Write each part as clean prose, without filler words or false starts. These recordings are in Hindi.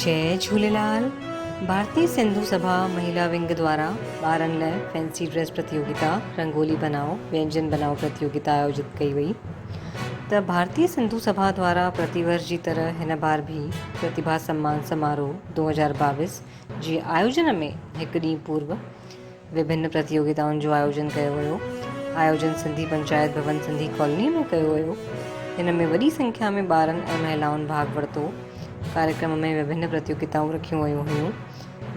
जय झूलेलाल। भारतीय सिंधु सभा महिला विंग द्वारा ॿारनि लाइ फैंसी ड्रेस प्रतियोगिता, रंगोली बनाओ, व्यंजन बनाओ प्रतियोगिता आयोजित कई वई। त भारतीय सिंधु सभा द्वारा प्रतिवर्ष जी तरह हिन बार भी प्रतिभा सम्मान समारोह 2022 जे आयोजन में हिकु ॾींहुं पूर्व विभिन्न प्रतियोगिताउनि जो आयोजन कयो वियो। आयोजन सिंधी पंचायत भवन सिंधी कॉलोनी में कयो वियो। हिन में वॾी संख्या में ॿारनि ऐं महिलाउनि भाॻु वरितो। कार्यक्रम में विभिन्न प्रतियोगिताऊं रखियूं वयूं हुयूं,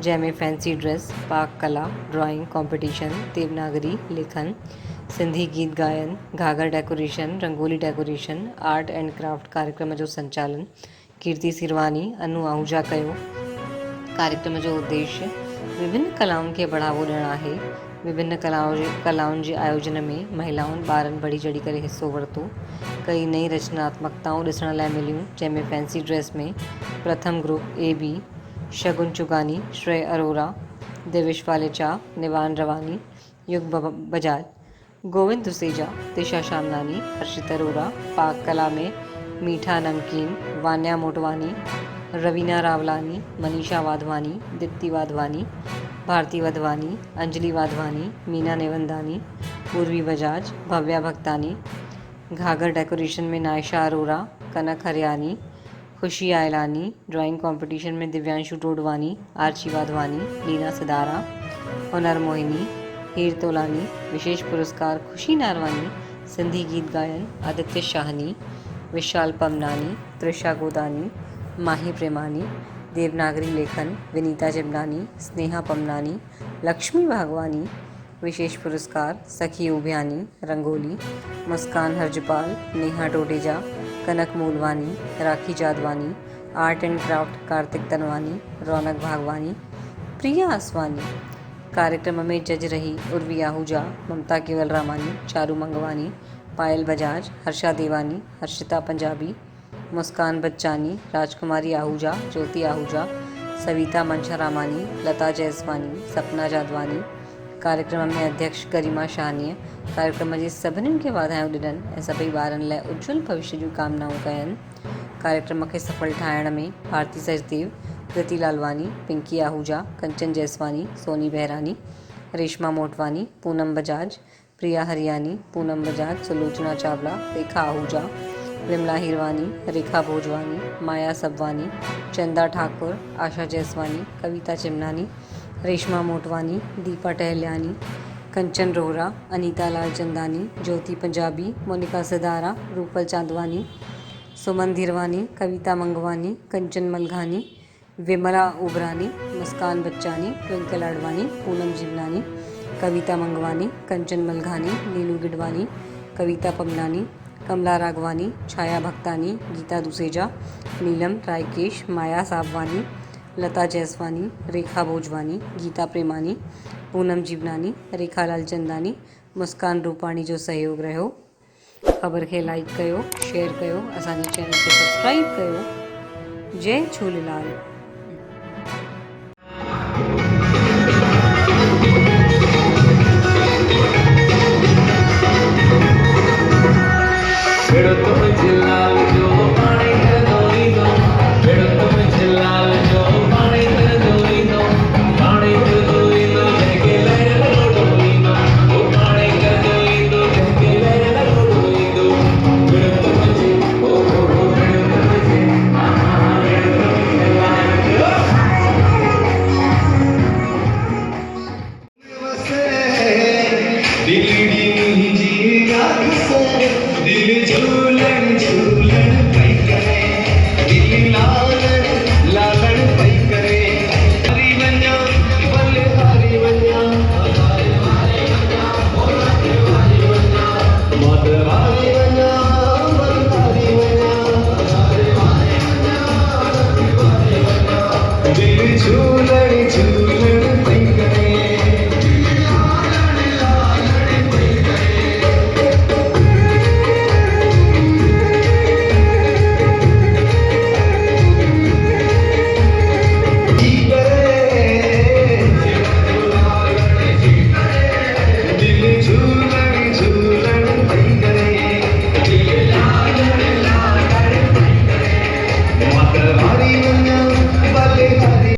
जंहिंमें फैंसी ड्रेस, पाक कला, ड्राइंग कॉम्पिटिशन, देवनागरी लेखन, सिंधी गीत गायन, घाघर decoration, rangoli decoration, art and craft कार्यक्रम जो संचालन कीर्ति सिरवानी, अनु आहूजा कयो। कार्यक्रम जो उद्देश्य विभिन्न कलाउनि खे बढ़ावो ॾियणु आहे। विभिन्न कलाउनि जे आयोजन में महिलाउनि ॿारनि बढ़ी चढ़ी करे हिसो वरितो। कई नई रचनात्मकताऊं ॾिसण लाइ मिलियूं, जंहिंमें फैंसी ड्रेस में प्रथम ग्रुप AB शगुन चुगानी, श्रेय अरोरा, दिविश वालेचा, निवान रवानी, युग बजाज, गोविंद दुसेजा, दिशा शामनानी, हर्षित अरोरा। पाक कला में मीठा नमकीन, वान्या मोटवानी, रवीना रावलानी, मनीषा वाधवानी, दीप्ति वाधवानी, भारती वाधवानी, अंजलि वाधवानी, मीना नेवंदानी, पूर्वी बजाज, भव्या भक्तानी। घाघर डेकोरेशन में नायशा अरोरा, कनक हरियानी, खुशी आयलानी। ड्राइंग कंपटीशन में दिव्यांशु टोडवानी, आर्ची वाधवानी, लीना सिदारा, हुनर मोहिनी, हीर तोलानी। विशेष पुरस्कार खुशी नारवानी, सिंधी गीत गायन आदित्य शाहनी, विशाल पमनानी, त्रिशा गोदानी, माही प्रेमानी। देवनागरी लेखन विनीता जिमनानी, स्नेहा पमनानी, लक्ष्मी भागवानी। विशेष पुरस्कार Sakhi Ubhiyani, rangoli Muskan Harjpal, Neha Todeja, Kanak Moolwani, Rakhi Jadwani. Art and craft Kartik Tanwani, Raunak Bhagwani, Priya Aswani. कार्यक्रम में जज रही उर्वी आहूजा, ममता केवलरामानी, चारू मंगवानी, पायल बजाज, हर्षा देवानी, हर्षिता पंजाबी, मुस्कान बच्चानी, राजकुमारी आहूजा, ज्योति आहूजा, सविता मंशारामानी, लता जयसवानी, सपना जादवानी। कार्यक्रम में अध्यक्ष गरिमा शाहनीअ कार्यक्रम जी सभिनीनि खे वाधायूं ॾिननि ऐं सभई ॿारनि लाइ उज्जवल भविष्य जूं कामनाऊं कयनि। कार्यक्रम खे सफल ठाहिण में भारती सचदेव, कृति लालवानी, पिंकी आहूजा, कंचन जयसवानी, सोनी बहरानी, रेशमा मोटवानी, पूनम बजाज, प्रिया हरियानी, पूनम बजाज, सुलोचना चावला, रेखा आहूजा, विमला हिरवानी, रेखा भोजवानी, माया सबवानी, चंदा ठाकुर, आशा जयसवानी, कविता चिमनानी, रेशमा मोटवानी, दीपा टहलियानी, कंचन रोहरा, अनीता लालचंदानी, ज्योति पंजाबी, मोनिका सिदारा, रूपल चांदवानी, सुमन धीरवानी, कविता मंगवानी, कंचन मलघानी, विमला उबरानी, मुस्कान बच्चानी, ट्विंकल अडवानी, पूनम जिमनानी, कविता मंगवानी, कंचन मलघानी, नीलू गिडवानी, कविता पमनानी, कमला राघवानी, छाया भक्तानी, गीता दुसेजा, नीलम रायकेश, माया साबवानी, लता जयसवानी, रेखा भोजवानी, गीता प्रेमानी, पूनम जीवनानी, रेखा लालचंदानी, मुस्कान रूपाणी जो सहयोग रहियो। ख़बर खे लाइक कयो, शेयर कयो, असांजे चैनल खे सब्सक्राइब कयो। जय झूलेलाल। मंगलवारी वञा बलिहारी